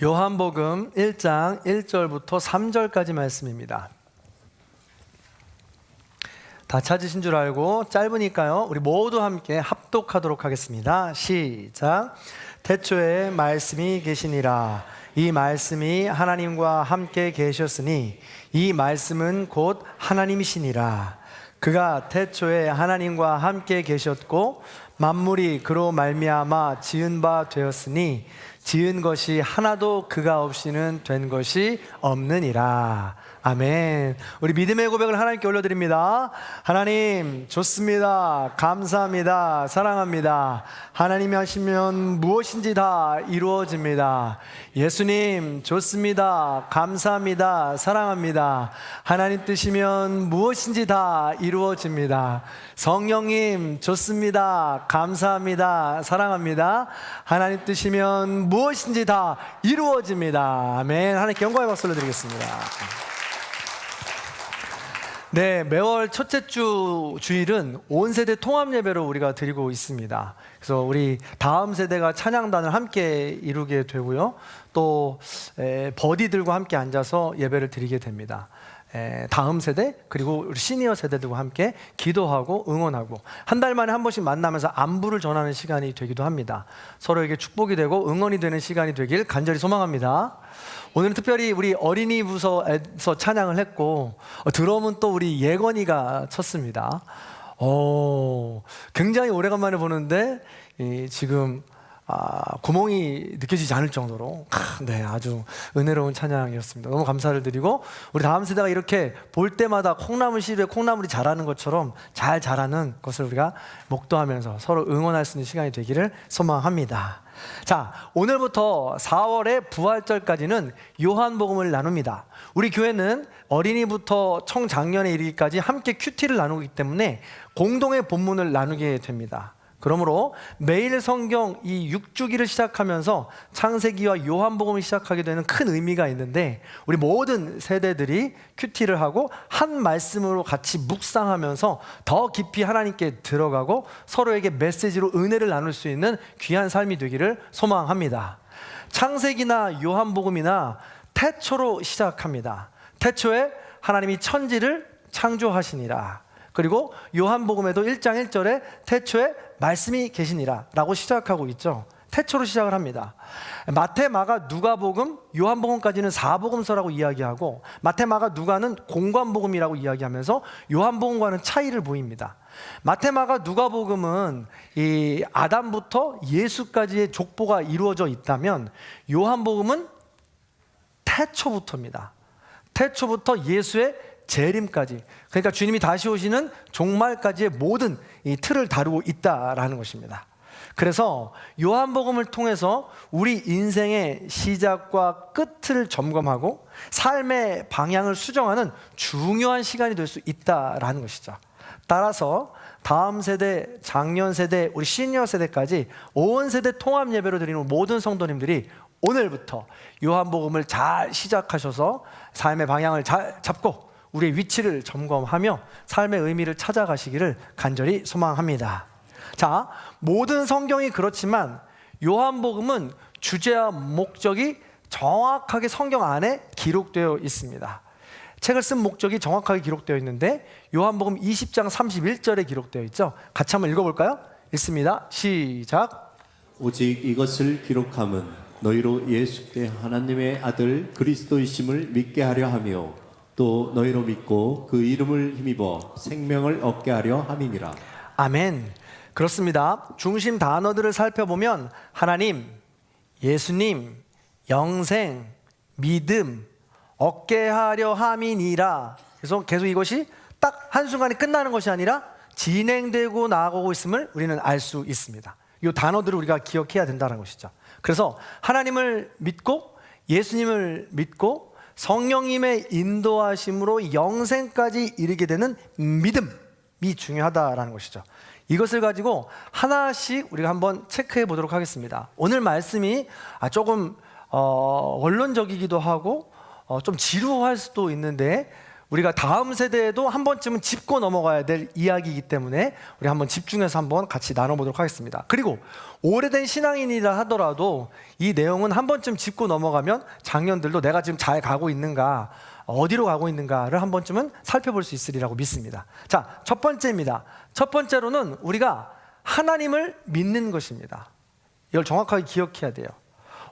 요한복음 1장 1절부터 3절까지 말씀입니다. 다 찾으신 줄 알고 짧으니까요, 우리 모두 함께 합독하도록 하겠습니다. 시작. 태초에 말씀이 계시니라. 이 말씀이 하나님과 함께 계셨으니 이 말씀은 곧 하나님이시니라. 그가 태초에 하나님과 함께 계셨고 만물이 그로 말미암아 지은 바 되었으니 지은 것이 하나도 그가 없이는 된 것이 없느니라. 아멘. 우리 믿음의 고백을 하나님께 올려드립니다. 하나님 좋습니다. 감사합니다. 사랑합니다. 하나님이 하시면 무엇인지 다 이루어집니다. 예수님 좋습니다. 감사합니다. 사랑합니다. 하나님 뜻이면 무엇인지 다 이루어집니다. 성령님 좋습니다. 감사합니다. 사랑합니다. 하나님 뜻이면 무엇인지 다 이루어집니다. 아멘. 하나님께 영광의 박수 올려드리겠습니다. 네, 매월 첫째 주 주일은 온 세대 통합 예배로 우리가 드리고 있습니다. 그래서 우리 다음 세대가 찬양단을 함께 이루게 되고요, 또 버디들과 함께 앉아서 예배를 드리게 됩니다. 다음 세대 그리고 우리 시니어 세대들과 함께 기도하고 응원하고 한 달 만에 한 번씩 만나면서 안부를 전하는 시간이 되기도 합니다. 서로에게 축복이 되고 응원이 되는 시간이 되길 간절히 소망합니다. 오늘은 특별히 우리 어린이 부서에서 찬양을 했고 드럼은 또 우리 예건이가 쳤습니다. 굉장히 오래간만에 보는데 지금 구멍이 느껴지지 않을 정도로 네, 아주 은혜로운 찬양이었습니다. 너무 감사를 드리고 우리 다음 세대가 이렇게 볼 때마다 콩나물 시루에 콩나물이 자라는 것처럼 잘 자라는 것을 우리가 목도하면서 서로 응원할 수 있는 시간이 되기를 소망합니다. 자, 오늘부터 4월의 부활절까지는 요한복음을 나눕니다. 우리 교회는 어린이부터 청장년에 이르기까지 함께 큐티를 나누기 때문에 공동의 본문을 나누게 됩니다. 그러므로 매일 성경 이 6주기를 시작하면서 창세기와 요한복음을 시작하게 되는 큰 의미가 있는데, 우리 모든 세대들이 큐티를 하고 한 말씀으로 같이 묵상하면서 더 깊이 하나님께 들어가고 서로에게 메시지로 은혜를 나눌 수 있는 귀한 삶이 되기를 소망합니다. 창세기나 요한복음이나 태초로 시작합니다. 태초에 하나님이 천지를 창조하시니라. 그리고 요한복음에도 1장 1절에 태초에 말씀이 계시니라 라고 시작하고 있죠. 태초로 시작을 합니다. 마태, 마가, 누가복음, 요한복음까지는 사복음서라고 이야기하고 마태, 마가, 누가는 공관복음이라고 이야기하면서 요한복음과는 차이를 보입니다. 마태, 마가, 누가복음은 이 아담부터 예수까지의 족보가 이루어져 있다면 요한복음은 태초부터입니다. 태초부터 예수의 재림까지, 그러니까 주님이 다시 오시는 종말까지의 모든 이 틀을 다루고 있다라는 것입니다. 그래서 요한복음을 통해서 우리 인생의 시작과 끝을 점검하고 삶의 방향을 수정하는 중요한 시간이 될 수 있다라는 것이죠. 따라서 다음 세대, 장년 세대, 우리 시니어 세대까지 온 세대 통합 예배로 드리는 모든 성도님들이 오늘부터 요한복음을 잘 시작하셔서 삶의 방향을 잘 잡고 우리의 위치를 점검하며 삶의 의미를 찾아가시기를 간절히 소망합니다. 자, 모든 성경이 그렇지만 요한복음은 주제와 목적이 정확하게 성경 안에 기록되어 있습니다. 책을 쓴 목적이 정확하게 기록되어 있는데 요한복음 20장 31절에 기록되어 있죠. 같이 한번 읽어볼까요? 읽습니다. 시작. 오직 이것을 기록함은 너희로 예수께 하나님의 아들 그리스도이심을 믿게 하려 하며 또 너희로 믿고 그 이름을 힘입어 생명을 얻게 하려 함이니라. 아멘. 그렇습니다. 중심 단어들을 살펴보면 하나님, 예수님, 영생, 믿음, 얻게 하려 함이니라. 그래서 계속 이것이 딱 한순간에 끝나는 것이 아니라 진행되고 나아가고 있음을 우리는 알 수 있습니다. 이 단어들을 우리가 기억해야 된다는 것이죠. 그래서 하나님을 믿고 예수님을 믿고 성령님의 인도하심으로 영생까지 이르게 되는 믿음이 중요하다라는 것이죠. 이것을 가지고 하나씩 우리가 한번 체크해 보도록 하겠습니다. 오늘 말씀이 조금 원론적이기도 하고 좀 지루할 수도 있는데 우리가 다음 세대에도 한 번쯤은 짚고 넘어가야 될 이야기이기 때문에 우리 한번 집중해서 한번 같이 나눠보도록 하겠습니다. 그리고 오래된 신앙인이라 하더라도 이 내용은 한 번쯤 짚고 넘어가면 장년들도 내가 지금 잘 가고 있는가, 어디로 가고 있는가를 한 번쯤은 살펴볼 수 있으리라고 믿습니다. 자, 첫 번째입니다. 첫 번째로는 우리가 하나님을 믿는 것입니다. 이걸 정확하게 기억해야 돼요.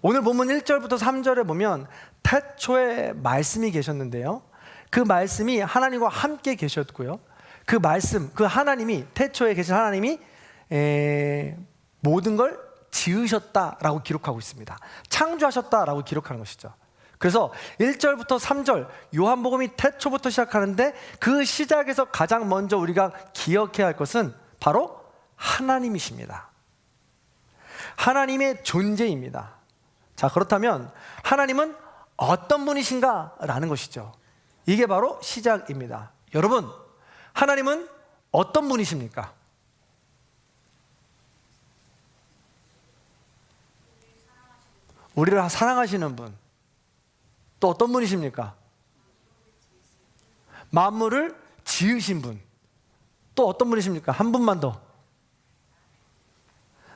오늘 본문 1절부터 3절에 보면 태초에 말씀이 계셨는데요, 그 말씀이 하나님과 함께 계셨고요, 그 말씀, 그 하나님이, 태초에 계신 하나님이 모든 걸 지으셨다라고 기록하고 있습니다. 창조하셨다라고 기록하는 것이죠. 그래서 1절부터 3절 요한복음이 태초부터 시작하는데 그 시작에서 가장 먼저 우리가 기억해야 할 것은 바로 하나님이십니다. 하나님의 존재입니다. 자, 그렇다면 하나님은 어떤 분이신가? 라는 것이죠. 이게 바로 시작입니다. 여러분, 하나님은 어떤 분이십니까? 우리를 사랑하시는 분. 또 어떤 분이십니까? 만물을 지으신 분. 또 어떤 분이십니까? 한 분만 더.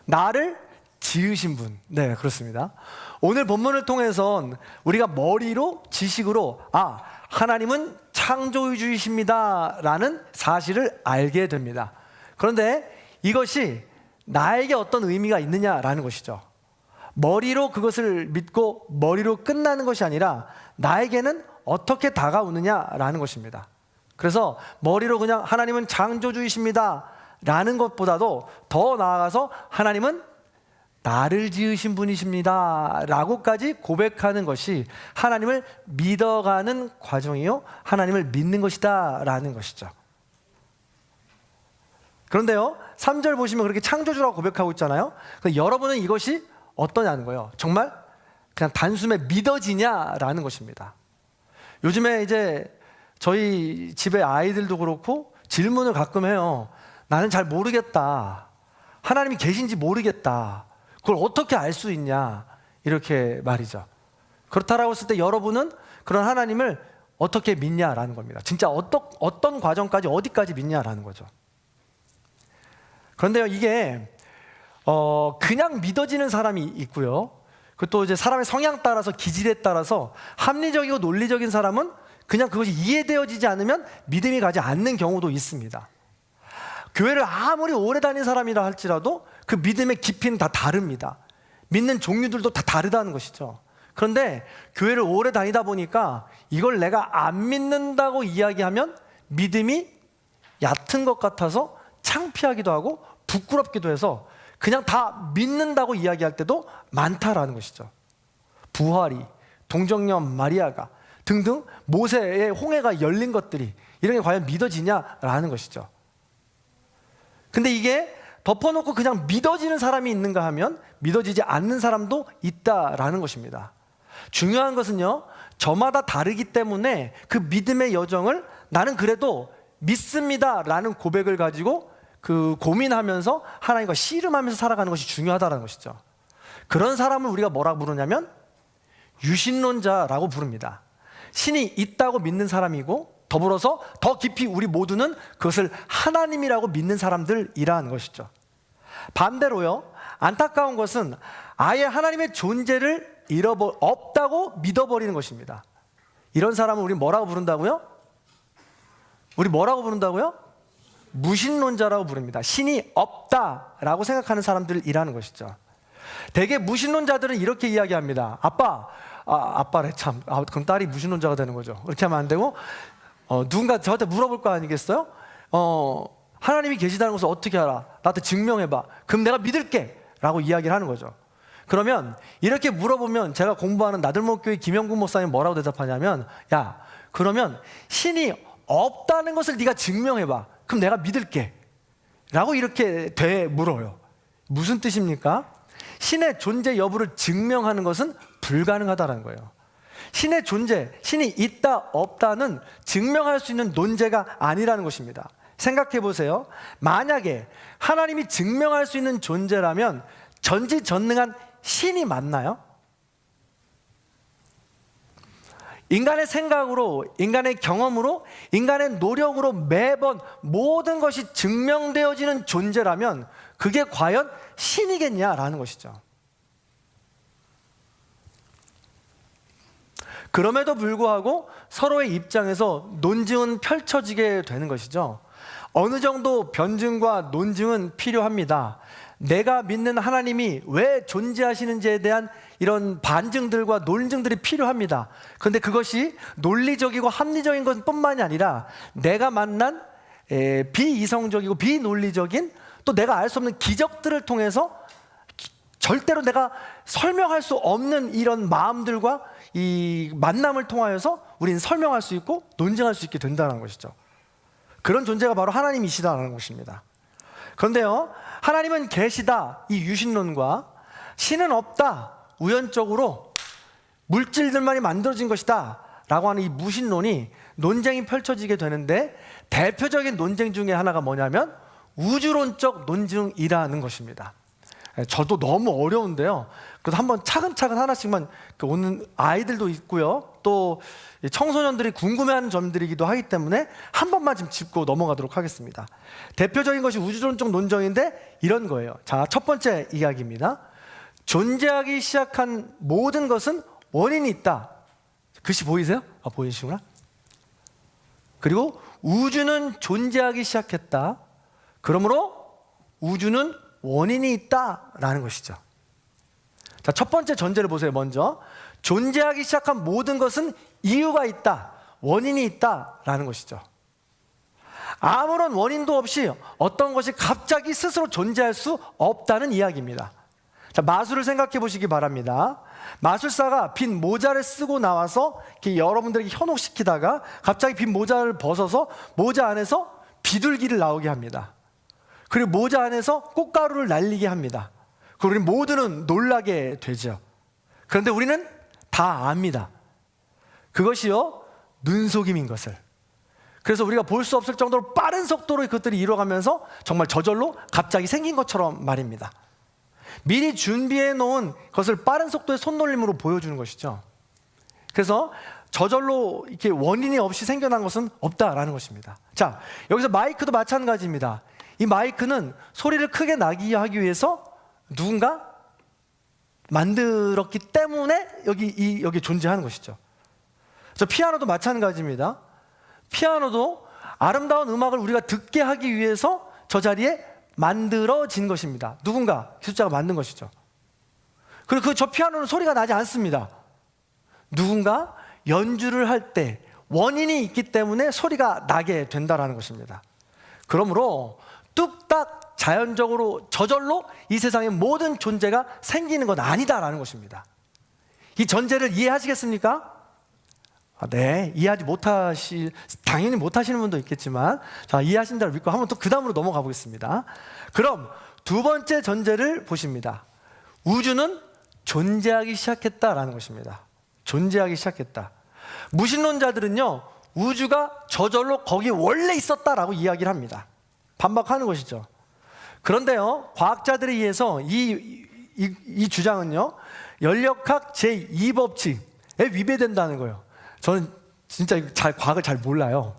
나를 지으신 분. 네, 그렇습니다. 오늘 본문을 통해선 우리가 머리로, 지식으로 하나님은 창조주이십니다 라는 사실을 알게 됩니다. 그런데 이것이 나에게 어떤 의미가 있느냐라는 것이죠. 머리로 그것을 믿고 머리로 끝나는 것이 아니라 나에게는 어떻게 다가오느냐라는 것입니다. 그래서 머리로 그냥 하나님은 창조주이십니다 라는 것보다도 더 나아가서 하나님은 나를 지으신 분이십니다 라고까지 고백하는 것이 하나님을 믿어가는 과정이요, 하나님을 믿는 것이다 라는 것이죠. 그런데요, 3절 보시면 그렇게 창조주라고 고백하고 있잖아요. 여러분은 이것이 어떠냐는 거예요. 정말 그냥 단숨에 믿어지냐라는 것입니다. 요즘에 이제 저희 집에 아이들도 그렇고 질문을 가끔 해요. 나는 잘 모르겠다. 하나님이 계신지 모르겠다. 그걸 어떻게 알 수 있냐, 이렇게 말이죠. 그렇다라고 했을 때 여러분은 그런 하나님을 어떻게 믿냐라는 겁니다. 진짜 어떤 과정까지, 어디까지 믿냐라는 거죠. 그런데요, 이게 그냥 믿어지는 사람이 있고요, 그것도 이제 사람의 성향 따라서, 기질에 따라서 합리적이고 논리적인 사람은 그냥 그것이 이해되어지지 않으면 믿음이 가지 않는 경우도 있습니다. 교회를 아무리 오래 다닌 사람이라 할지라도 그 믿음의 깊이는 다 다릅니다. 믿는 종류들도 다 다르다는 것이죠. 그런데 교회를 오래 다니다 보니까 이걸 내가 안 믿는다고 이야기하면 믿음이 얕은 것 같아서 창피하기도 하고 부끄럽기도 해서 그냥 다 믿는다고 이야기할 때도 많다라는 것이죠. 부활이, 동정녀 마리아가 등등 모세의 홍해가 열린 것들이, 이런 게 과연 믿어지냐라는 것이죠. 근데 이게 덮어놓고 그냥 믿어지는 사람이 있는가 하면 믿어지지 않는 사람도 있다라는 것입니다. 중요한 것은요, 저마다 다르기 때문에 그 믿음의 여정을 나는 그래도 믿습니다 라는 고백을 가지고 그 고민하면서 하나님과 씨름하면서 살아가는 것이 중요하다는 것이죠. 그런 사람을 우리가 뭐라고 부르냐면 유신론자라고 부릅니다. 신이 있다고 믿는 사람이고, 더불어서 더 깊이 우리 모두는 그것을 하나님이라고 믿는 사람들이라는 것이죠. 반대로요, 안타까운 것은 아예 하나님의 존재를 없다고 믿어버리는 것입니다. 이런 사람을 우리 뭐라고 부른다고요? 우리 뭐라고 부른다고요? 무신론자라고 부릅니다. 신이 없다라고 생각하는 사람들이라는 것이죠. 대개 무신론자들은 이렇게 이야기합니다. 아빠래 참. 그럼 딸이 무신론자가 되는 거죠. 그렇게 하면 안 되고, 누군가 저한테 물어볼 거 아니겠어요? 하나님이 계시다는 것을 어떻게 알아? 나한테 증명해봐. 그럼 내가 믿을게 라고 이야기를 하는 거죠. 그러면 이렇게 물어보면 제가 공부하는 나들목교회 김영국 목사님 뭐라고 대답하냐면, 야, 그러면 신이 없다는 것을 네가 증명해봐. 그럼 내가 믿을게 라고 이렇게 물어요. 무슨 뜻입니까? 신의 존재 여부를 증명하는 것은 불가능하다는 거예요. 신의 존재, 신이 있다 없다는 증명할 수 있는 논제가 아니라는 것입니다. 생각해 보세요. 만약에 하나님이 증명할 수 있는 존재라면 전지전능한 신이 맞나요? 인간의 생각으로, 인간의 경험으로, 인간의 노력으로 매번 모든 것이 증명되어지는 존재라면 그게 과연 신이겠냐라는 것이죠. 그럼에도 불구하고 서로의 입장에서 논증은 펼쳐지게 되는 것이죠. 어느 정도 변증과 논증은 필요합니다. 내가 믿는 하나님이 왜 존재하시는지에 대한 이런 반증들과 논증들이 필요합니다. 그런데 그것이 논리적이고 합리적인 것뿐만이 아니라 내가 만난 비이성적이고 비논리적인 또 내가 알 수 없는 기적들을 통해서 절대로 내가 설명할 수 없는 이런 마음들과 이 만남을 통하여서 우리는 설명할 수 있고 논증할 수 있게 된다는 것이죠. 그런 존재가 바로 하나님이시다라는 것입니다. 그런데요, 하나님은 계시다, 이 유신론과 신은 없다, 우연적으로 물질들만이 만들어진 것이다 라고 하는 이 무신론이 논쟁이 펼쳐지게 되는데, 대표적인 논쟁 중에 하나가 뭐냐면 우주론적 논증이라는 것입니다. 저도 너무 어려운데요, 그래서 한번 차근차근 하나씩만, 오는 아이들도 있고요, 또 청소년들이 궁금해하는 점들이기도 하기 때문에 한 번만 좀 짚고 넘어가도록 하겠습니다. 대표적인 것이 우주론적 논쟁인데 이런 거예요. 자, 첫 번째 이야기입니다. 존재하기 시작한 모든 것은 원인이 있다. 글씨 보이세요? 보이시구나. 그리고 우주는 존재하기 시작했다. 그러므로 우주는 원인이 있다라는 것이죠. 자, 첫 번째 전제를 보세요. 먼저 존재하기 시작한 모든 것은 이유가 있다, 원인이 있다라는 것이죠. 아무런 원인도 없이 어떤 것이 갑자기 스스로 존재할 수 없다는 이야기입니다. 자, 마술을 생각해 보시기 바랍니다. 마술사가 빈 모자를 쓰고 나와서 이렇게 여러분들에게 현혹시키다가 갑자기 빈 모자를 벗어서 모자 안에서 비둘기를 나오게 합니다. 그리고 모자 안에서 꽃가루를 날리게 합니다. 그리고 우리 모두는 놀라게 되죠. 그런데 우리는 다 압니다. 그것이요, 눈속임인 것을. 그래서 우리가 볼 수 없을 정도로 빠른 속도로 그것들이 이루어가면서 정말 저절로 갑자기 생긴 것처럼 말입니다. 미리 준비해 놓은 것을 빠른 속도의 손놀림으로 보여주는 것이죠. 그래서 저절로 이렇게 원인이 없이 생겨난 것은 없다라는 것입니다. 자, 여기서 마이크도 마찬가지입니다. 이 마이크는 소리를 크게 나게 하기 위해서 누군가 만들었기 때문에 여기 존재하는 것이죠. 저 피아노도 마찬가지입니다. 피아노도 아름다운 음악을 우리가 듣게 하기 위해서 저 자리에 만들어진 것입니다. 누군가 기술자가 만든 것이죠. 그리고 저 피아노는 소리가 나지 않습니다. 누군가 연주를 할 때 원인이 있기 때문에 소리가 나게 된다는 것입니다. 그러므로 뚝딱 자연적으로 저절로 이 세상의 모든 존재가 생기는 건 아니다라는 것입니다. 이 전제를 이해하시겠습니까? 네, 이해하지 당연히 못하시는 분도 있겠지만, 자, 이해하신다고 믿고 한번 또 그 다음으로 넘어가 보겠습니다. 그럼 두 번째 전제를 보십니다. 우주는 존재하기 시작했다라는 것입니다. 존재하기 시작했다. 무신론자들은요, 우주가 저절로 거기 원래 있었다라고 이야기를 합니다. 반박하는 것이죠. 그런데요, 과학자들에 의해서 이 주장은요, 연력학 제2법칙에 위배된다는 거예요. 저는 진짜 과학을 잘 몰라요.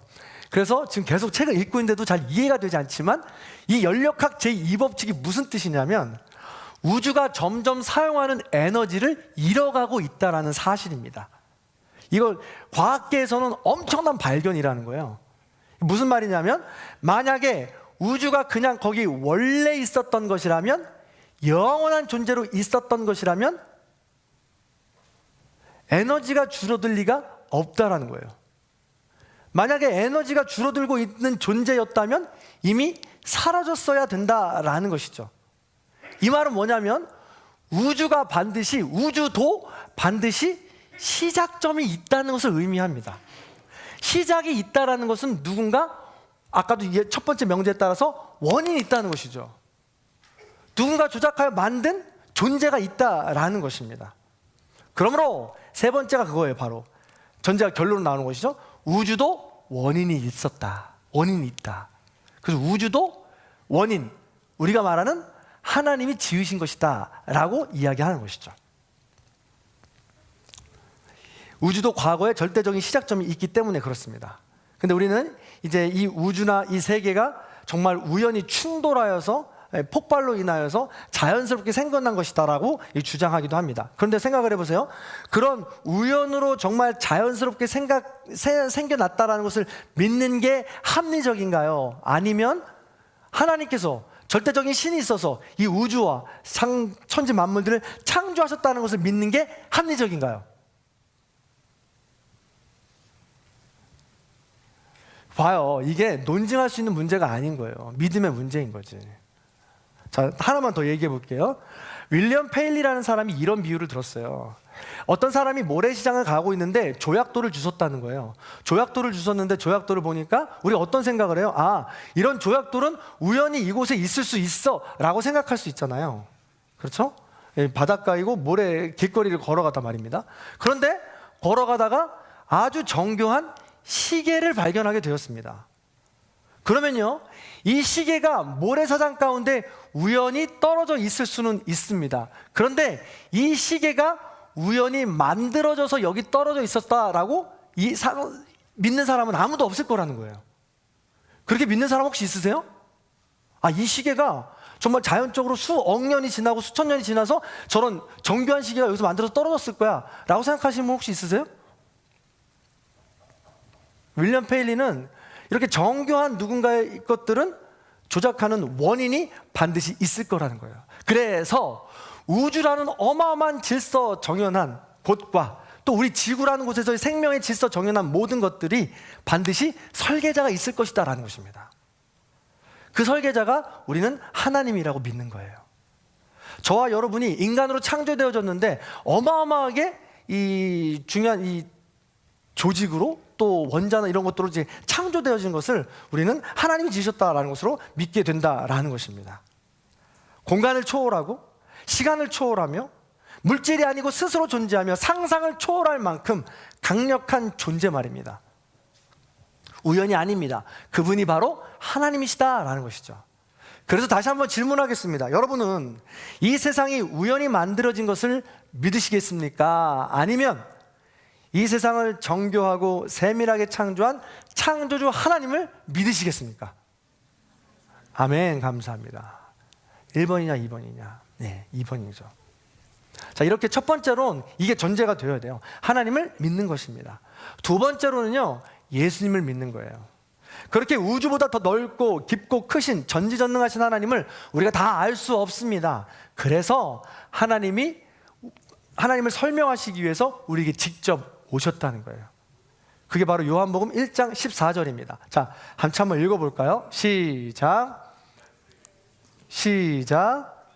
그래서 지금 계속 책을 읽고 있는데도 잘 이해가 되지 않지만, 이 연력학 제2법칙이 무슨 뜻이냐면 우주가 점점 사용하는 에너지를 잃어가고 있다는 사실입니다. 이걸 과학계에서는 엄청난 발견이라는 거예요. 무슨 말이냐면, 만약에 우주가 그냥 거기 원래 있었던 것이라면, 영원한 존재로 있었던 것이라면 에너지가 줄어들 리가 없다라는 거예요. 만약에 에너지가 줄어들고 있는 존재였다면 이미 사라졌어야 된다라는 것이죠. 이 말은 뭐냐면 우주도 반드시 시작점이 있다는 것을 의미합니다. 시작이 있다라는 것은 누군가, 아까도 첫 번째 명제에 따라서 원인이 있다는 것이죠. 누군가 조작하여 만든 존재가 있다라는 것입니다. 그러므로 세 번째가 그거예요. 바로 전제가 결론으로 나오는 것이죠. 우주도 원인이 있었다, 원인이 있다. 그래서 우주도 원인, 우리가 말하는 하나님이 지으신 것이다 라고 이야기하는 것이죠. 우주도 과거에 절대적인 시작점이 있기 때문에 그렇습니다. 근데 우리는 이제 이 우주나 이 세계가 정말 우연히 충돌하여서 폭발로 인하여서 자연스럽게 생겨난 것이다라고 주장하기도 합니다. 그런데 생각을 해보세요. 그런 우연으로 정말 자연스럽게 생겨났다라는 것을 믿는 게 합리적인가요? 아니면 하나님께서 절대적인 신이 있어서 이 우주와 천지 만물들을 창조하셨다는 것을 믿는 게 합리적인가요? 봐요. 이게 논증할 수 있는 문제가 아닌 거예요. 믿음의 문제인 거지. 자, 하나만 더 얘기해 볼게요. 윌리엄 페일리라는 사람이 이런 비유를 들었어요. 어떤 사람이 모래시장을 가고 있는데 조약돌을 주웠다는 거예요. 조약돌을 주웠는데 조약돌을 보니까 우리가 어떤 생각을 해요? 아, 이런 조약돌은 우연히 이곳에 있을 수 있어 라고 생각할 수 있잖아요. 그렇죠? 바닷가이고 모래 길거리를 걸어가다 말입니다. 그런데 걸어가다가 아주 정교한 시계를 발견하게 되었습니다. 그러면요, 이 시계가 모래사장 가운데 우연히 떨어져 있을 수는 있습니다. 그런데 이 시계가 우연히 만들어져서 여기 떨어져 있었다라고 믿는 사람은 아무도 없을 거라는 거예요. 그렇게 믿는 사람 혹시 있으세요? 아, 이 시계가 정말 자연적으로 수억 년이 지나고 수천 년이 지나서 저런 정교한 시계가 여기서 만들어서 떨어졌을 거야 라고 생각하시는 분 혹시 있으세요? 윌리엄 페일리는 이렇게 정교한 누군가의 것들은 조작하는 원인이 반드시 있을 거라는 거예요. 그래서 우주라는 어마어마한 질서 정연한 곳과 또 우리 지구라는 곳에서의 생명의 질서 정연한 모든 것들이 반드시 설계자가 있을 것이다라는 것입니다. 그 설계자가 우리는 하나님이라고 믿는 거예요. 저와 여러분이 인간으로 창조되어졌는데 어마어마하게 이 중요한 이 조직으로 또 원자나 이런 것들로 이제 창조되어진 것을 우리는 하나님이 지으셨다라는 것으로 믿게 된다라는 것입니다. 공간을 초월하고 시간을 초월하며 물질이 아니고 스스로 존재하며 상상을 초월할 만큼 강력한 존재 말입니다. 우연이 아닙니다. 그분이 바로 하나님이시다라는 것이죠. 그래서 다시 한번 질문하겠습니다. 여러분은 이 세상이 우연히 만들어진 것을 믿으시겠습니까? 아니면 이 세상을 정교하고 세밀하게 창조한 창조주 하나님을 믿으시겠습니까? 아멘, 감사합니다. 1번이냐 2번이냐? 네, 2번이죠. 자, 이렇게 첫 번째로는 이게 전제가 되어야 돼요. 하나님을 믿는 것입니다. 두 번째로는요, 예수님을 믿는 거예요. 그렇게 우주보다 더 넓고 깊고 크신 전지전능하신 하나님을 우리가 다 알 수 없습니다. 그래서 하나님을 설명하시기 위해서 우리에게 직접 오셨다는 거예요. 그게 바로 요한복음 1장 14절입니다. 자, 한번 읽어볼까요? 시작.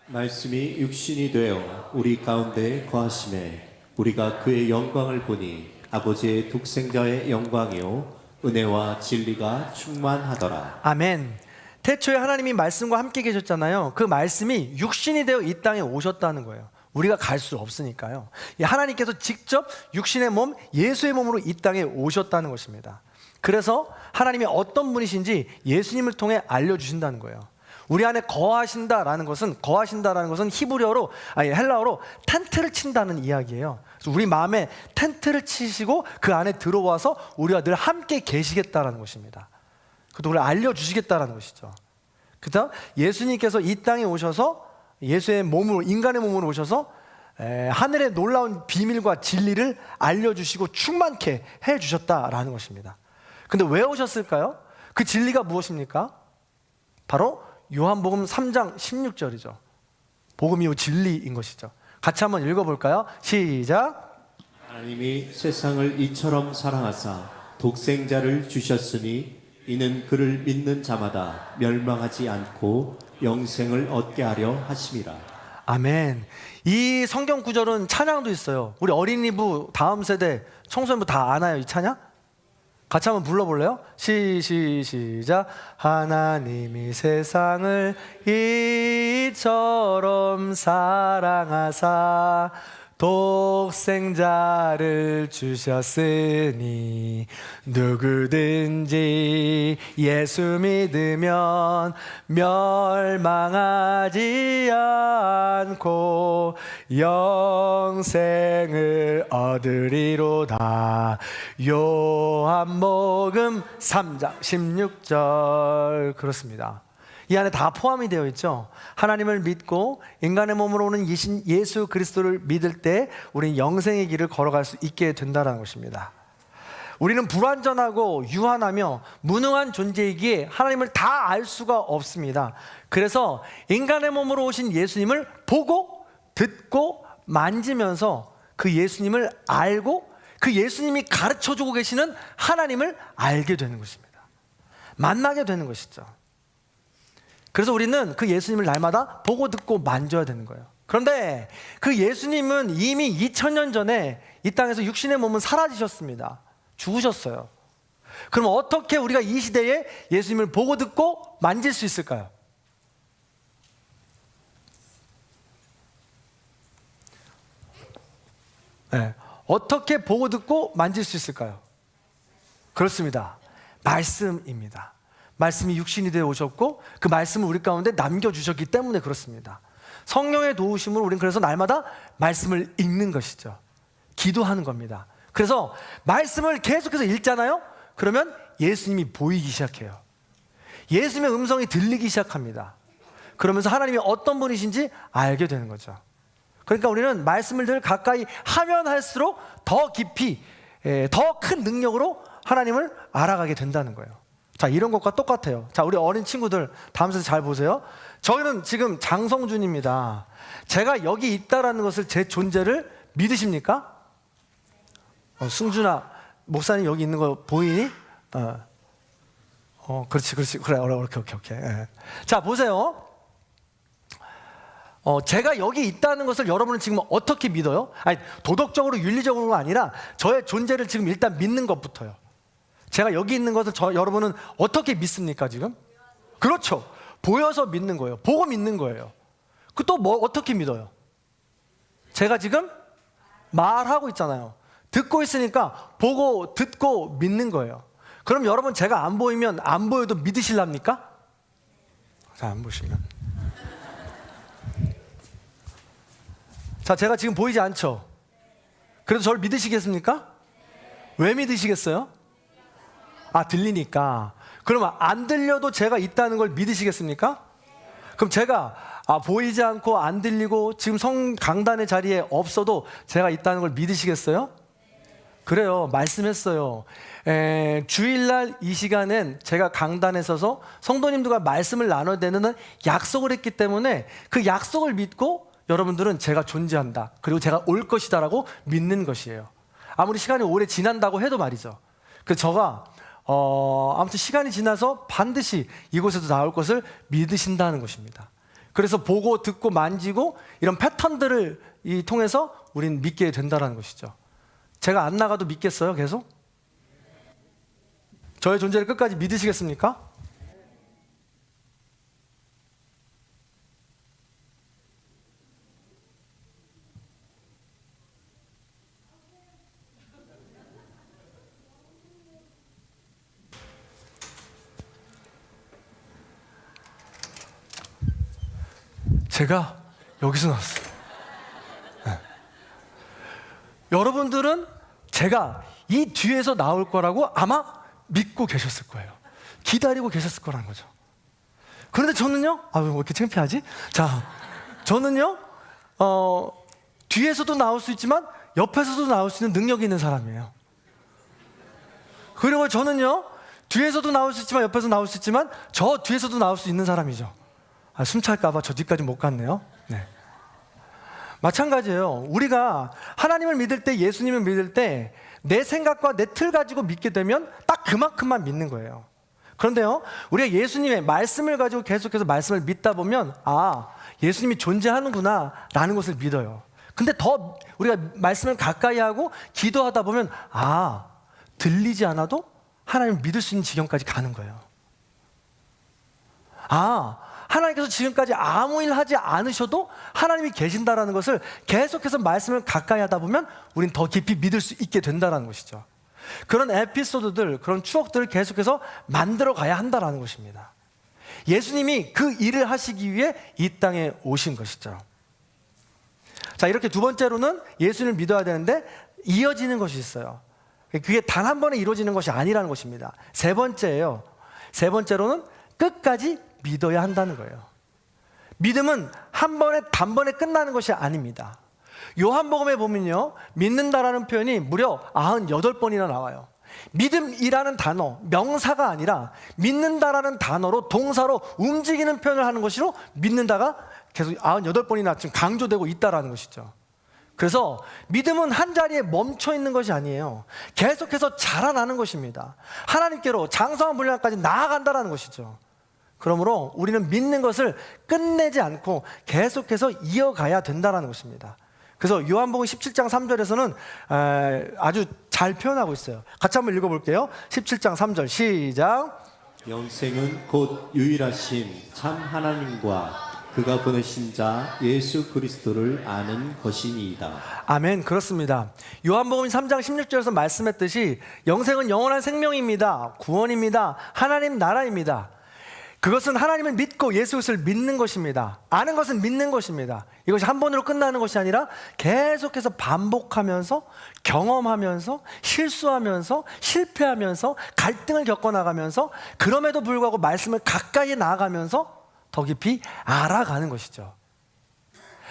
말씀이 육신이 되어 우리 가운데 거하심에 우리가 그의 영광을 보니 아버지의 독생자의 영광이요 은혜와 진리가 충만하더라. 아멘. 태초에 하나님이 말씀과 함께 계셨잖아요. 그 말씀이 육신이 되어 이 땅에 오셨다는 거예요. 우리가 갈 수 없으니까요. 하나님께서 직접 육신의 몸, 예수의 몸으로 이 땅에 오셨다는 것입니다. 그래서 하나님이 어떤 분이신지 예수님을 통해 알려주신다는 거예요. 우리 안에 거하신다라는 것은 헬라어로 텐트를 친다는 이야기예요. 그래서 우리 마음에 텐트를 치시고 그 안에 들어와서 우리와 늘 함께 계시겠다라는 것입니다. 그것도 우리를 알려주시겠다라는 것이죠. 그다음 예수님께서 이 땅에 오셔서 예수의 몸으로, 인간의 몸으로 오셔서 하늘의 놀라운 비밀과 진리를 알려주시고 충만케 해주셨다라는 것입니다. 근데 왜 오셨을까요? 그 진리가 무엇입니까? 바로 요한복음 3장 16절이죠. 복음이요 진리인 것이죠. 같이 한번 읽어볼까요? 시작. 하나님이 세상을 이처럼 사랑하사 독생자를 주셨으니 이는 그를 믿는 자마다 멸망하지 않고 영생을 얻게 하려 하심이라. 아멘. 이 성경 구절은 찬양도 있어요. 우리 어린이부, 다음 세대, 청소년부 다 아나요, 이 찬양? 같이 한번 불러볼래요? 시작. 하나님이 세상을 이처럼 사랑하사 독생자를 주셨으니 누구든지 예수 믿으면 멸망하지 않고 영생을 얻으리로다. 요한복음 3장 16절. 그렇습니다. 이 안에 다 포함이 되어 있죠. 하나님을 믿고 인간의 몸으로 오는 예수 그리스도를 믿을 때 우리는 영생의 길을 걸어갈 수 있게 된다는 것입니다. 우리는 불완전하고 유한하며 무능한 존재이기에 하나님을 다 알 수가 없습니다. 그래서 인간의 몸으로 오신 예수님을 보고 듣고 만지면서 그 예수님을 알고 그 예수님이 가르쳐주고 계시는 하나님을 알게 되는 것입니다. 만나게 되는 것이죠. 그래서 우리는 그 예수님을 날마다 보고 듣고 만져야 되는 거예요. 그런데 그 예수님은 이미 2000년 전에 이 땅에서 육신의 몸은 사라지셨습니다. 죽으셨어요. 그럼 어떻게 우리가 이 시대에 예수님을 보고 듣고 만질 수 있을까요? 네. 어떻게 보고 듣고 만질 수 있을까요? 그렇습니다. 말씀입니다. 말씀이 육신이 되어 오셨고 그 말씀을 우리 가운데 남겨주셨기 때문에 그렇습니다. 성령의 도우심으로 우리는 그래서 날마다 말씀을 읽는 것이죠. 기도하는 겁니다. 그래서 말씀을 계속해서 읽잖아요. 그러면 예수님이 보이기 시작해요. 예수님의 음성이 들리기 시작합니다. 그러면서 하나님이 어떤 분이신지 알게 되는 거죠. 그러니까 우리는 말씀을 늘 가까이 하면 할수록 더 깊이 더 큰 능력으로 하나님을 알아가게 된다는 거예요. 자, 이런 것과 똑같아요. 자, 우리 어린 친구들 다음 세대 잘 보세요. 저희는 지금 장성준입니다. 제가 여기 있다라는 것을, 제 존재를 믿으십니까? 승준아, 목사님 여기 있는 거 보이니? 그렇지. 그래, 오케이. 예. 자, 보세요. 제가 여기 있다는 것을 여러분은 지금 어떻게 믿어요? 아니, 도덕적으로 윤리적으로가 아니라 저의 존재를 지금 일단 믿는 것부터요. 제가 여기 있는 것을 여러분은 어떻게 믿습니까 지금? 그렇죠. 보여서 믿는 거예요. 보고 믿는 거예요. 그 또 뭐 어떻게 믿어요? 제가 지금 말하고 있잖아요. 듣고 있으니까 보고 듣고 믿는 거예요. 그럼 여러분, 제가 안 보이면 안 보여도 믿으실랍니까? 자, 안 보시면. 자, 제가 지금 보이지 않죠? 그래도 저를 믿으시겠습니까? 왜 믿으시겠어요? 들리니까. 그러면 안 들려도 제가 있다는 걸 믿으시겠습니까? 그럼 제가 보이지 않고 안 들리고 지금 성강단의 자리에 없어도 제가 있다는 걸 믿으시겠어요? 그래요. 말씀했어요. 주일날 이 시간엔 제가 강단에 서서 성도님들과 말씀을 나눠야 되는 약속을 했기 때문에 그 약속을 믿고 여러분들은 제가 존재한다, 그리고 제가 올 것이다라고 믿는 것이에요. 아무리 시간이 오래 지난다고 해도 말이죠. 그래서 제가 아무튼 시간이 지나서 반드시 이곳에서 나올 것을 믿으신다는 것입니다. 그래서 보고 듣고 만지고 이런 패턴들을 통해서 우리는 믿게 된다는 것이죠. 제가 안 나가도 믿겠어요? 계속? 저의 존재를 끝까지 믿으시겠습니까? 제가 여기서 나왔어요. 네. 여러분들은 제가 이 뒤에서 나올 거라고 아마 믿고 계셨을 거예요. 기다리고 계셨을 거라는 거죠. 그런데 저는요, 왜 이렇게 창피하지? 자, 저는요, 뒤에서도 나올 수 있지만 옆에서도 나올 수 있는 능력이 있는 사람이에요. 그리고 저는요, 뒤에서도 나올 수 있지만 옆에서 나올 수 있지만 저 뒤에서도 나올 수 있는 사람이죠. 숨찰까봐 저 뒤까지 못 갔네요. 네. 마찬가지예요. 우리가 하나님을 믿을 때, 예수님을 믿을 때 내 생각과 내 틀 가지고 믿게 되면 딱 그만큼만 믿는 거예요. 그런데요, 우리가 예수님의 말씀을 가지고 계속해서 말씀을 믿다 보면 예수님이 존재하는구나 라는 것을 믿어요. 근데 더 우리가 말씀을 가까이 하고 기도하다 보면 들리지 않아도 하나님을 믿을 수 있는 지경까지 가는 거예요. 하나님께서 지금까지 아무 일 하지 않으셔도 하나님이 계신다라는 것을 계속해서 말씀을 가까이 하다 보면 우린 더 깊이 믿을 수 있게 된다는 것이죠. 그런 에피소드들, 그런 추억들을 계속해서 만들어 가야 한다는 것입니다. 예수님이 그 일을 하시기 위해 이 땅에 오신 것이죠. 자, 이렇게 두 번째로는 예수님을 믿어야 되는데 이어지는 것이 있어요. 그게 단 한 번에 이루어지는 것이 아니라는 것입니다. 세 번째예요. 세 번째로는 끝까지 믿어야 한다는 거예요. 믿음은 한 번에 단번에 끝나는 것이 아닙니다. 요한복음에 보면요, 믿는다라는 표현이 무려 98번이나 나와요. 믿음이라는 단어, 명사가 아니라 믿는다라는 단어로 동사로 움직이는 표현을 하는 것으로 믿는다가 계속 98번이나 지금 강조되고 있다라는 것이죠. 그래서 믿음은 한 자리에 멈춰 있는 것이 아니에요. 계속해서 자라나는 것입니다. 하나님께로 장성한 분량까지 나아간다라는 것이죠. 그러므로 우리는 믿는 것을 끝내지 않고 계속해서 이어가야 된다는 것입니다. 그래서 요한복음 17장 3절에서는 아주 잘 표현하고 있어요. 같이 한번 읽어볼게요. 17장 3절 시작. 영생은 곧 유일하신 참 하나님과 그가 보내신 자 예수 그리스도를 아는 것이니이다. 아멘. 그렇습니다. 요한복음 3장 16절에서 말씀했듯이 영생은 영원한 생명입니다. 구원입니다. 하나님 나라입니다. 그것은 하나님을 믿고 예수 그리스도를 믿는 것입니다. 아는 것은 믿는 것입니다. 이것이 한 번으로 끝나는 것이 아니라 계속해서 반복하면서 경험하면서 실수하면서 실패하면서 갈등을 겪어나가면서 그럼에도 불구하고 말씀을 가까이 나아가면서 더 깊이 알아가는 것이죠.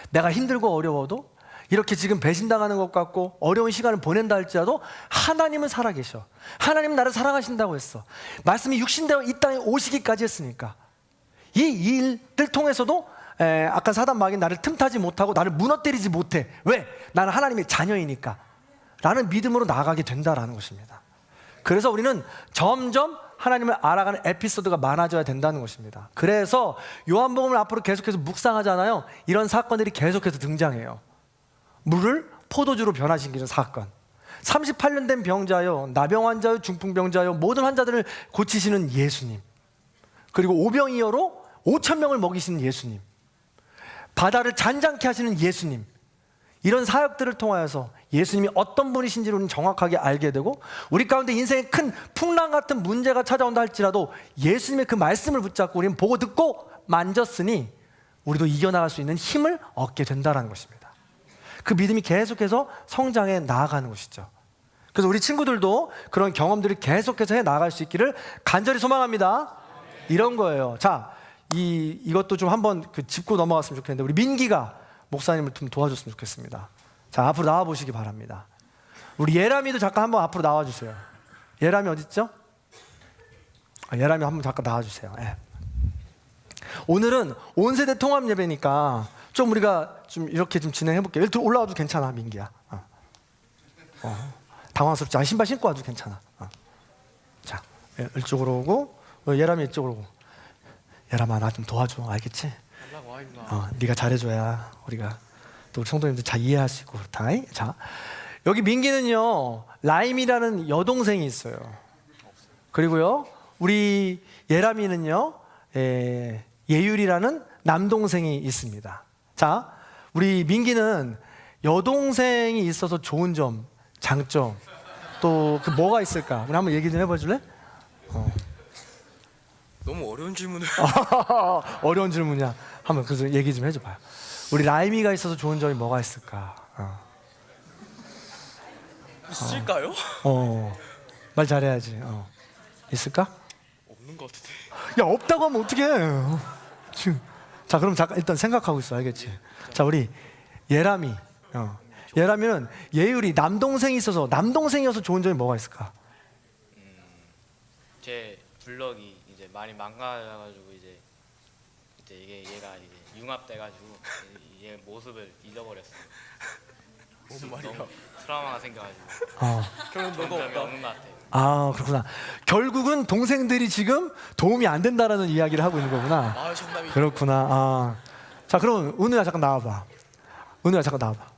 내가 힘들고 어려워도 이렇게 지금 배신당하는 것 같고 어려운 시간을 보낸다 할지라도 하나님은 살아계셔. 하나님 나를 사랑하신다고 했어. 말씀이 육신되어 이 땅에 오시기까지 했으니까 이 일을 통해서도 아까 사단 마귀는 나를 틈타지 못하고 나를 무너뜨리지 못해. 왜? 나는 하나님의 자녀이니까 라는 믿음으로 나아가게 된다라는 것입니다. 그래서 우리는 점점 하나님을 알아가는 에피소드가 많아져야 된다는 것입니다. 그래서 요한복음을 앞으로 계속해서 묵상하잖아요. 이런 사건들이 계속해서 등장해요. 물을 포도주로 변화시키는 사건, 38년 된 병자요, 나병 환자요, 중풍병자요, 모든 환자들을 고치시는 예수님, 그리고 오병이어로 5,000명을 먹이시는 예수님, 바다를 잔잔케 하시는 예수님, 이런 사역들을 통하여서 예수님이 어떤 분이신지를 우리는 정확하게 알게 되고 우리 가운데 인생에 큰 풍랑 같은 문제가 찾아온다 할지라도 예수님의 그 말씀을 붙잡고 우리는 보고 듣고 만졌으니 우리도 이겨나갈 수 있는 힘을 얻게 된다는 것입니다. 그 믿음이 계속해서 성장해 나아가는 것이죠. 그래서 우리 친구들도 그런 경험들을 계속해서 해 나아갈 수 있기를 간절히 소망합니다. 이런 거예요. 자, 이것도 좀 한번 짚고 넘어갔으면 좋겠는데 우리 민기가 목사님을 좀 도와줬으면 좋겠습니다. 자, 앞으로 나와 보시기 바랍니다. 우리 예람이도 잠깐 한번 앞으로 나와 주세요. 예람이 어디 있죠? 예람이 한번 잠깐 나와 주세요. 예. 오늘은 온 세대 통합 예배니까 좀 우리가 좀 이렇게 좀 진행해 볼게요. 예를 들어 올라와도 괜찮아, 민기야. 당황스럽지 않아. 신발 신고 와도 괜찮아. 자, 이쪽으로 오고 예람이 이쪽으로 오고. 예람아, 나 좀 도와줘. 알겠지? 네가 잘해줘야 우리가 또 우리 성도님들 잘 이해할 수 있고 그렇다. 자, 여기 민기는요 라임이라는 여동생이 있어요. 그리고요 우리 예람이는요 예율이라는 남동생이 있습니다. 자, 우리 민기는 여동생이 있어서 좋은 점, 장점 또 그 뭐가 있을까? 우리 한번 얘기 좀 해봐줄래? 너무 어려운 질문을. 어려운 질문이야. 한번 그래서 얘기 좀 해줘봐요. 우리 라임이가 있어서 좋은 점이 뭐가 있을까? 있을까요? 말 잘해야지. 있을까? 없는 것 같은데. 야, 없다고 하면 어떡해. 지금. 자, 그럼 잠깐 일단 생각하고 있어. 알겠지? 자, 우리 예람이. 예람이는 예율이 남동생이 있어서 남동생이어서 좋은 점이 뭐가 있을까? 제 블럭이 이제 많이 망가져가지고 이제 얘가 이제 융합돼가지고 얘 모습을 잊어버렸어요. 뭔 말이야? 너무 트라우마가 생겨가지고 그런 그런 너가 점이 없다. 없는 것 같아요. 아, 그렇구나. 결국은 동생들이 지금 도움이 안 된다라는 이야기를 하고 있는 거구나. 아, 정답이. 그렇구나. 자, 그럼 은우야 잠깐 나와봐. 은우야 잠깐 나와봐.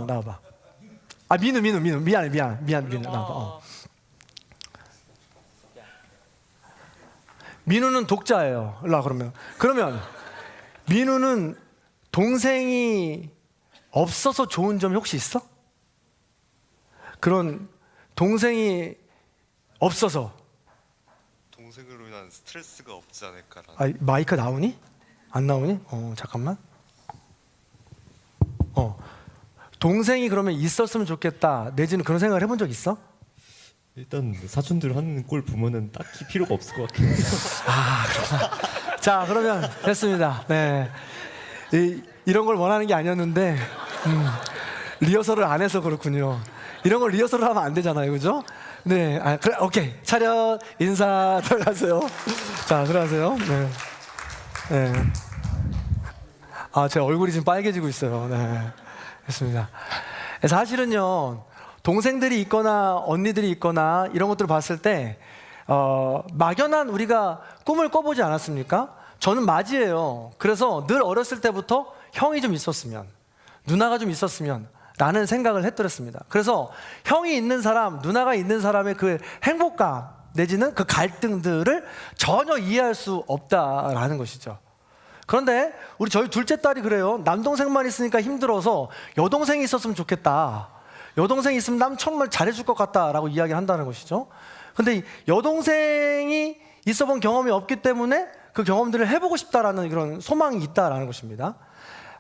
나와봐. 민우 미안해 민우 나와봐. 민우는 독자예요. 일로 와, 그러면 민우는 동생이 없어서 좋은 점이 혹시 있어? 그런 동생이 없어서. 동생으로 인한 스트레스가 없지 않을까라는. 아, 마이크 나오니? 안 나오니? 잠깐만. 동생이 그러면 있었으면 좋겠다 내지는 그런 생각을 해본 적 있어? 일단 사촌들 하는 꼴 보면은 딱히 필요가 없을 것 같아요. 자, 그러면 됐습니다. 네, 이런 걸 원하는 게 아니었는데 리허설을 안 해서 그렇군요. 이런 걸 리허설을 하면 안 되잖아요, 그죠? 네, 그래, 오케이. 차렷, 인사, 들어가세요. 자, 들어가세요. 네, 네. 제 얼굴이 지금 빨개지고 있어요. 네, 됐습니다. 사실은요, 동생들이 있거나 언니들이 있거나 이런 것들을 봤을 때 막연한 우리가 꿈을 꿔보지 않았습니까? 저는 맞이에요. 그래서 늘 어렸을 때부터 형이 좀 있었으면, 누나가 좀 있었으면 라는 생각을 했더랬습니다. 그래서 형이 있는 사람, 누나가 있는 사람의 그 행복감 내지는 그 갈등들을 전혀 이해할 수 없다라는 것이죠. 그런데 저희 둘째 딸이 그래요. 남동생만 있으니까 힘들어서 여동생이 있었으면 좋겠다. 여동생이 있으면 남 정말 잘해줄 것 같다라고 이야기한다는 것이죠. 근데 여동생이 있어본 경험이 없기 때문에 그 경험들을 해보고 싶다라는 그런 소망이 있다라는 것입니다.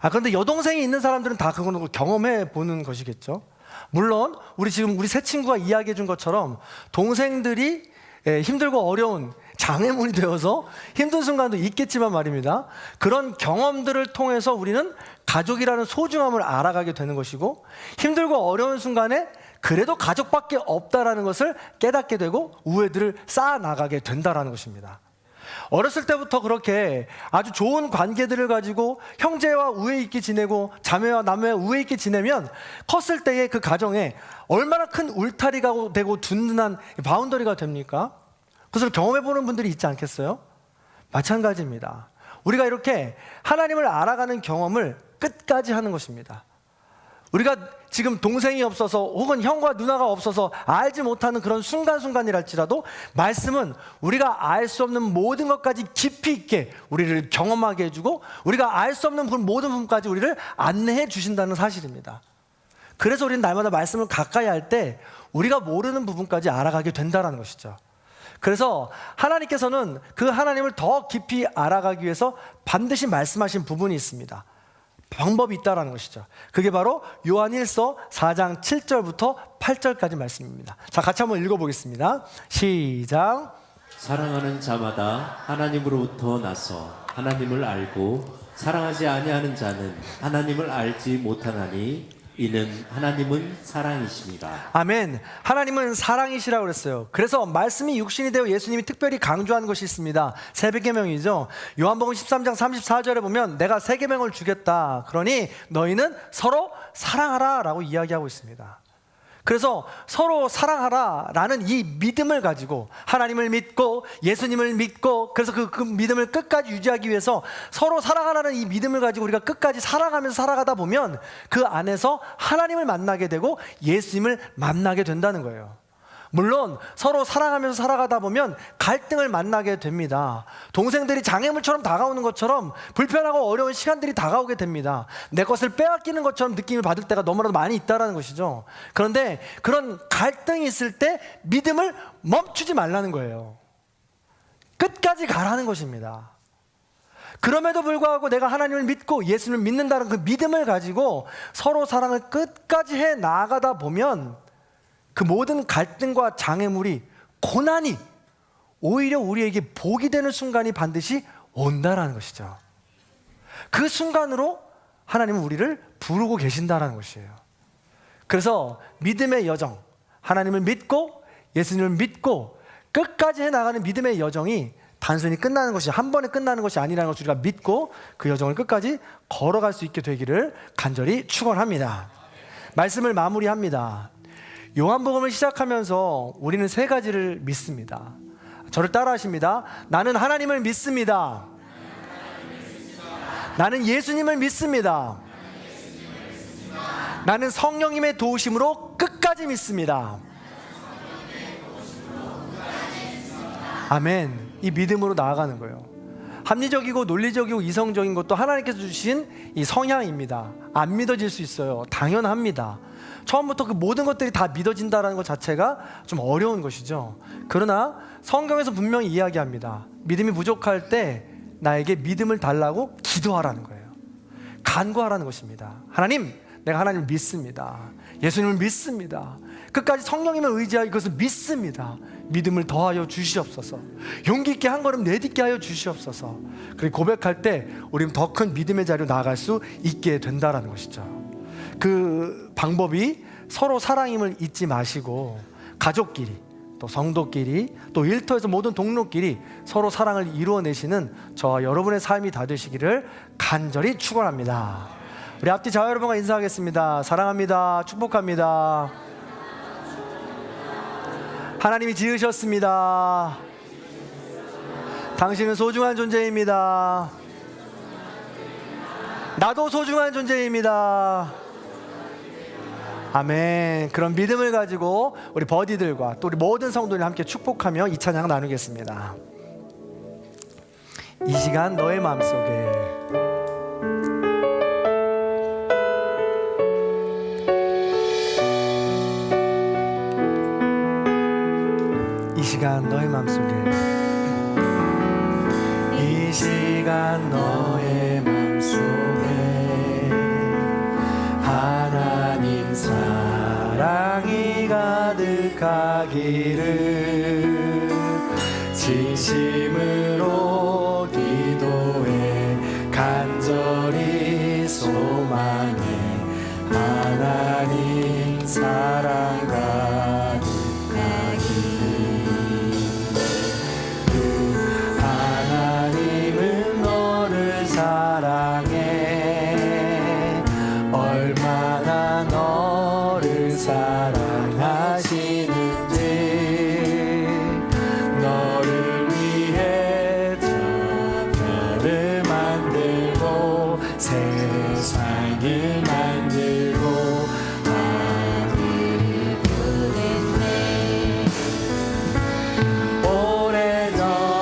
그런데 여동생이 있는 사람들은 다 그거는 경험해 보는 것이겠죠. 물론 우리 세 친구가 이야기해 준 것처럼 동생들이 힘들고 어려운 장애물이 되어서 힘든 순간도 있겠지만 말입니다. 그런 경험들을 통해서 우리는 가족이라는 소중함을 알아가게 되는 것이고, 힘들고 어려운 순간에 그래도 가족밖에 없다라는 것을 깨닫게 되고 우애들을 쌓아나가게 된다라는 것입니다. 어렸을 때부터 그렇게 아주 좋은 관계들을 가지고 형제와 우애 있게 지내고 자매와 남매와 우애 있게 지내면 컸을 때의 그 가정에 얼마나 큰 울타리가 되고 든든한 바운더리가 됩니까? 그것을 경험해보는 분들이 있지 않겠어요? 마찬가지입니다. 우리가 이렇게 하나님을 알아가는 경험을 끝까지 하는 것입니다. 우리가 지금 동생이 없어서 혹은 형과 누나가 없어서 알지 못하는 그런 순간순간이랄지라도 말씀은 우리가 알 수 없는 모든 것까지 깊이 있게 우리를 경험하게 해주고 우리가 알 수 없는 그 모든 부분까지 우리를 안내해 주신다는 사실입니다. 그래서 우리는 날마다 말씀을 가까이 할 때 우리가 모르는 부분까지 알아가게 된다는 것이죠. 그래서 하나님께서는 그 하나님을 더 깊이 알아가기 위해서 반드시 말씀하신 부분이 있습니다. 방법이 있다는 것이죠. 그게 바로 요한일서 4장 7절부터 8절까지 말씀입니다. 자, 같이 한번 읽어보겠습니다. 시작. 사랑하는 자마다 하나님으로부터 나서 하나님을 알고 사랑하지 아니하는 자는 하나님을 알지 못하나니 이는 하나님은 사랑이십니다. 아멘. 하나님은 사랑이시라고 그랬어요. 그래서 말씀이 육신이 되어 예수님이 특별히 강조한 것이 있습니다. 새 계명이죠. 요한복음 13장 34절에 보면 내가 새 계명을 주겠다. 그러니 너희는 서로 사랑하라 라고 이야기하고 있습니다. 그래서 서로 사랑하라 라는 이 믿음을 가지고 하나님을 믿고 예수님을 믿고 그래서 그 믿음을 끝까지 유지하기 위해서 서로 사랑하라는 이 믿음을 가지고 우리가 끝까지 사랑하면서 살아가다 보면 그 안에서 하나님을 만나게 되고 예수님을 만나게 된다는 거예요. 물론 서로 사랑하면서 살아가다 보면 갈등을 만나게 됩니다. 동생들이 장애물처럼 다가오는 것처럼 불편하고 어려운 시간들이 다가오게 됩니다. 내 것을 빼앗기는 것처럼 느낌을 받을 때가 너무나도 많이 있다는 것이죠. 그런데 그런 갈등이 있을 때 믿음을 멈추지 말라는 거예요. 끝까지 가라는 것입니다. 그럼에도 불구하고 내가 하나님을 믿고 예수님을 믿는다는 그 믿음을 가지고 서로 사랑을 끝까지 해 나아가다 보면 그 모든 갈등과 장애물이 고난이 오히려 우리에게 복이 되는 순간이 반드시 온다라는 것이죠. 그 순간으로 하나님은 우리를 부르고 계신다라는 것이에요. 그래서 믿음의 여정, 하나님을 믿고 예수님을 믿고 끝까지 해나가는 믿음의 여정이 단순히 끝나는 것이 한 번에 끝나는 것이 아니라는 것을 우리가 믿고 그 여정을 끝까지 걸어갈 수 있게 되기를 간절히 축원합니다. 말씀을 마무리합니다. 요한복음을 시작하면서 우리는 세 가지를 믿습니다. 저를 따라하십니다. 나는 하나님을 믿습니다. 나는 예수님을 믿습니다. 나는 성령님의 도우심으로 끝까지 믿습니다. 아멘. 이 믿음으로 나아가는 거예요. 합리적이고 논리적이고 이성적인 것도 하나님께서 주신 이 성향입니다. 안 믿어질 수 있어요. 당연합니다. 처음부터 그 모든 것들이 다 믿어진다는 것 자체가 좀 어려운 것이죠. 그러나 성경에서 분명히 이야기합니다. 믿음이 부족할 때 나에게 믿음을 달라고 기도하라는 거예요. 간구하라는 것입니다. 하나님, 내가 하나님을 믿습니다. 예수님을 믿습니다. 끝까지 성령님을 의지하여 이것을 믿습니다. 믿음을 더하여 주시옵소서. 용기 있게 한 걸음 내딛게 하여 주시옵소서. 그리고 고백할 때 우리는 더 큰 믿음의 자리로 나아갈 수 있게 된다는 것이죠. 그 방법이 서로 사랑임을 잊지 마시고 가족끼리, 또 성도끼리, 또 일터에서 모든 동료끼리 서로 사랑을 이루어내시는 저와 여러분의 삶이 다 되시기를 간절히 축원합니다. 우리 앞뒤 자와 여러분과 인사하겠습니다. 사랑합니다. 축복합니다. 하나님이 지으셨습니다. 당신은 소중한 존재입니다. 나도 소중한 존재입니다. 아멘. 그런 믿음을 가지고 우리 버디들과 또 우리 모든 성도들 함께 축복하며 이 찬양 나누겠습니다. 이 시간 너의 마음속에 이 시간 너의 마음속에 이 시간 너의 마음속에 하나님 사랑이 가득하기를 진심으로 기도해 간절히 소망해 하나님 사랑 하나님은 너를 사랑해 얼마나 너를 사랑하시는지 너를 위해 저 별을 만들고 세상을 만들고 하늘을 부르네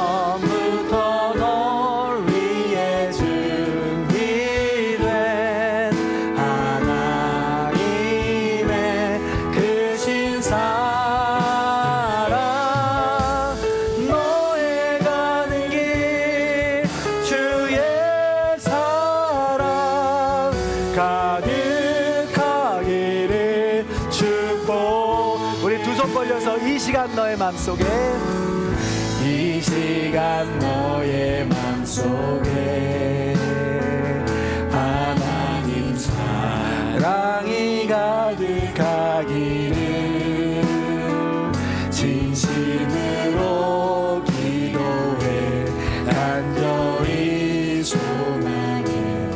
오래전부터 널 위해 준비된 하나님의 크신 사랑 너의 가는 길 주의 사랑 가득하기를 축복 우리 두 손 벌려서 이 시간 너의 맘속에 이 시간 너의 맘속에 하나님 사랑이 가득하기를 진심으로 기도해 간절히 소망해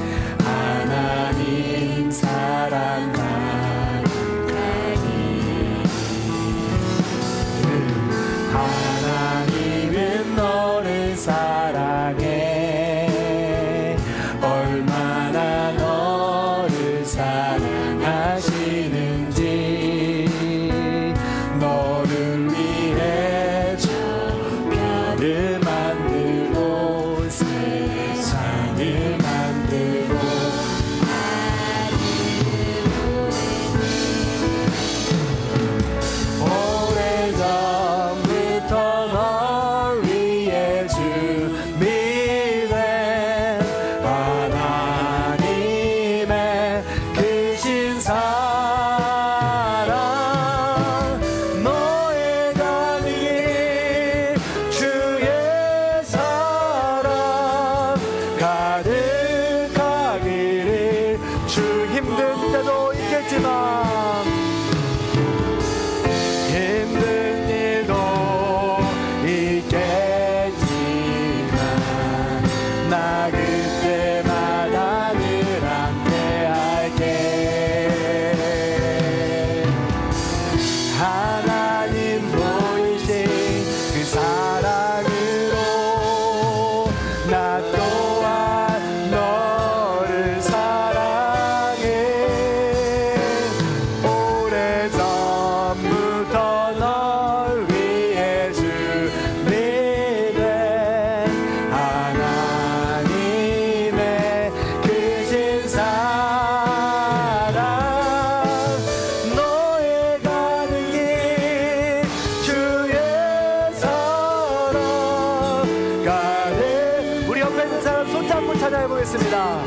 하나님 사랑 하나님은 너를 사랑해 얼마나 너를 사랑하시는지 너를 위해 저 별을 만들고 세상을 만들고 오래전부터 부르겠습니다.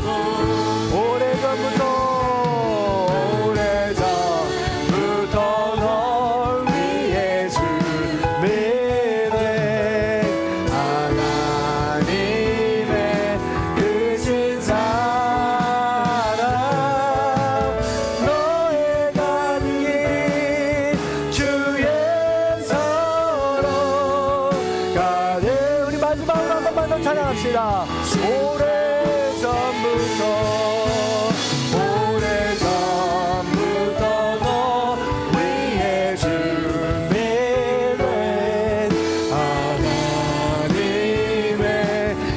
오래전부터 널 위해 준비된 하나님의 크신 사랑 너의 간기 주의 서로 가네. 우리 마지막으로 한 번만 더 찬양합시다. 오래전부터 너 위해 준비된 하나님의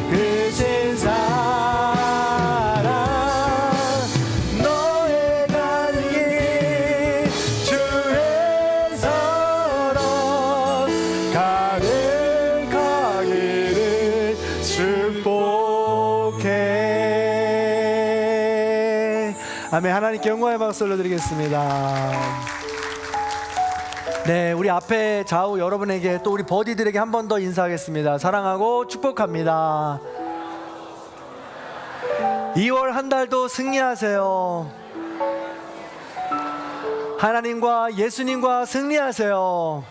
크신 사랑 너의 간기 주의 서로 가득하기를 축복해. 아멘. 하나님께 영광의 박수 올려드리겠습니다. 네, 우리 앞에 좌우 여러분에게 또 우리 버디들에게 한 번 더 인사하겠습니다. 사랑하고 축복합니다. 2월 한 달도 승리하세요. 하나님과 예수님과 승리하세요.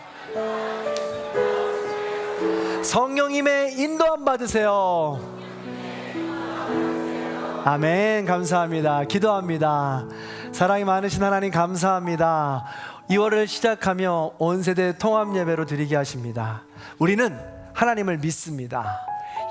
성령님의 인도함 받으세요. 아멘. 감사합니다. 기도합니다. 사랑이 많으신 하나님 감사합니다. 2월을 시작하며 온 세대 통합 예배로 드리게 하십니다. 우리는 하나님을 믿습니다.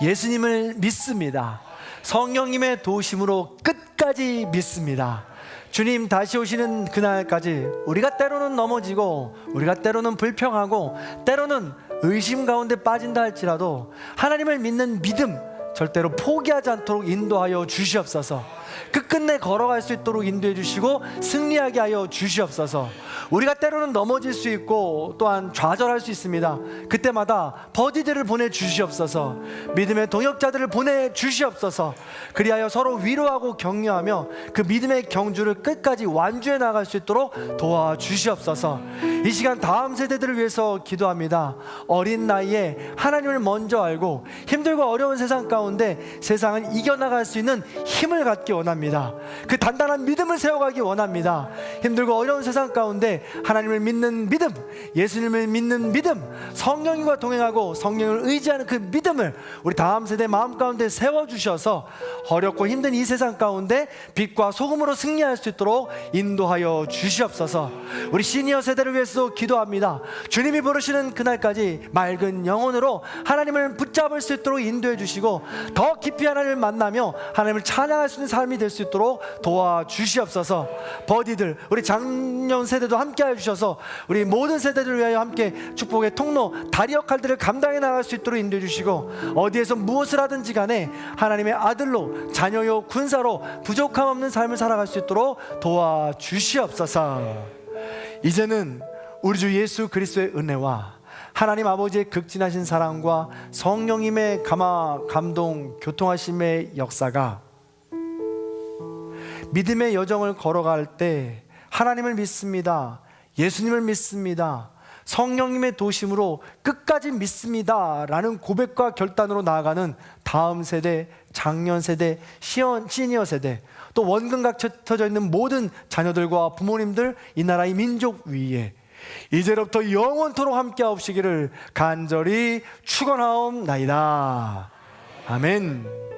예수님을 믿습니다. 성령님의 도우심으로 끝까지 믿습니다. 주님 다시 오시는 그날까지 우리가 때로는 넘어지고 우리가 때로는 불평하고 때로는 의심 가운데 빠진다 할지라도 하나님을 믿는 믿음 절대로 포기하지 않도록 인도하여 주시옵소서. 끝끝내 걸어갈 수 있도록 인도해 주시고 승리하게 하여 주시옵소서. 우리가 때로는 넘어질 수 있고 또한 좌절할 수 있습니다. 그때마다 버디들을 보내 주시옵소서. 믿음의 동역자들을 보내 주시옵소서. 그리하여 서로 위로하고 격려하며 그 믿음의 경주를 끝까지 완주해 나갈 수 있도록 도와주시옵소서. 이 시간 다음 세대들을 위해서 기도합니다. 어린 나이에 하나님을 먼저 알고 힘들고 어려운 세상 가운데 세상을 이겨나갈 수 있는 힘을 갖기 원합니다. 그 단단한 믿음을 세워가기 원합니다. 힘들고 어려운 세상 가운데 하나님을 믿는 믿음, 예수님을 믿는 믿음, 성령님과 동행하고 성령을 의지하는 그 믿음을 우리 다음 세대 마음 가운데 세워주셔서 어렵고 힘든 이 세상 가운데 빛과 소금으로 승리할 수 있도록 인도하여 주시옵소서. 우리 시니어 세대를 위해서도 기도합니다. 주님이 부르시는 그날까지 맑은 영혼으로 하나님을 붙잡을 수 있도록 인도해 주시고 더 깊이 하나님을 만나며 하나님을 찬양할 수 있는 삶이 될 수 있도록 도와주시옵소서. 버디들 우리 작년 세대도 함께 해주셔서 우리 모든 세대들을 위하여 함께 축복의 통로 다리 역할들을 감당해 나갈 수 있도록 인도해 주시고 어디에서 무엇을 하든지 간에 하나님의 아들로 자녀요 군사로 부족함 없는 삶을 살아갈 수 있도록 도와주시옵소서. 이제는 우리 주 예수 그리스도의 은혜와 하나님 아버지의 극진하신 사랑과 성령님의 감동 교통하심의 역사가 믿음의 여정을 걸어갈 때 하나님을 믿습니다. 예수님을 믿습니다. 성령님의 도심으로 끝까지 믿습니다 라는 고백과 결단으로 나아가는 다음 세대, 장년 세대, 시니어 세대, 또 원근 갇혀져 있는 모든 자녀들과 부모님들, 이 나라의 민족 위에 이제로부터 영원토록 함께 하옵시기를 간절히 축원하옵나이다. 아멘.